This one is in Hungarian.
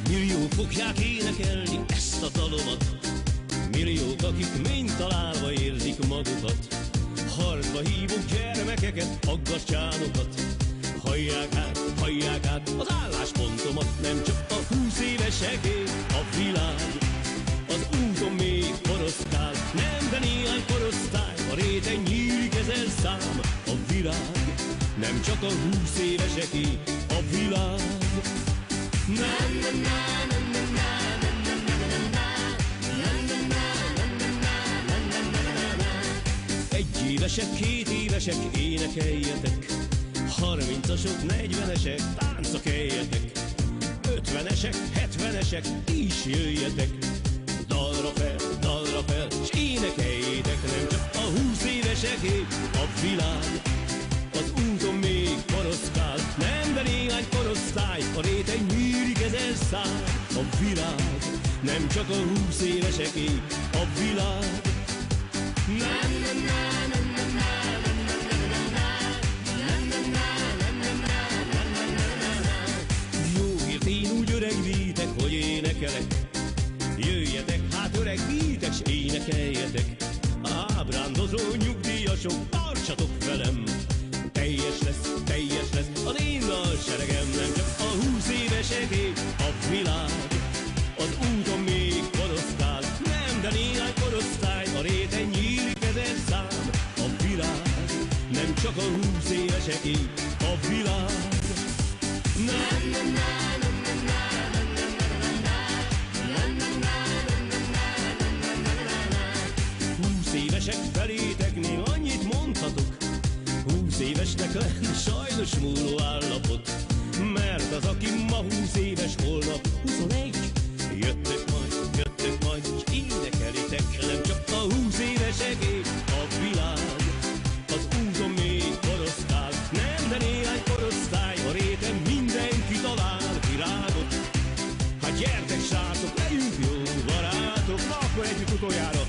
Milliók fogják énekelni ezt a dalomat, milliók, akik mind találva érzik magukat. Harcba hívok gyermekeket, aggastyánokat, hallják át az álláspontomat. Nem csak a 20 éveseké a világ, az úton még korosztály, nem, de néhány korosztály, a réten nyílik ezer szám. A virág nem csak a 20 éveseké a világ. Egyévesek, kétévesek, énekeljetek, 30-asok, 40-esek, táncokeljetek, 50-esek, 70-esek, is jöjjetek. Dalra fel, s énekeljétek, nem csak a 20 éveseké a világ, az úton még koroszkál, nem, de néhány korosztály, a réten nyílik ezer szám. A világ nem csak a 20 éveseké a világ. Jó hírt én úgy öregvítek, hogy énekelek, jöjjetek hát öregvítek, s énekeljetek. Ábrándozó nyugdíjasok, tartsatok velem, teljes lesz az én dalseregem. Nem csak a 20 éveseké a világ, az úton még korosztály, nem, de néhány korosztály, a réten nyílik ezer szám. A világ nem csak a 20 éveseké a világ. 20 évesek felétek még annyit mondhatok, 20 évesnek lenni sajnos múló állapot, mert az, aki ma 20 éves, holnap 21, jöttök majd, s énekelitek. Nem csak a 20 éveseké a világ, az úton még korosztály, nem, de néhány korosztály, a réten mindenki talál virágot. Hát gyertek srácok, legyünk jó barátok, na akkor együtt utoljára.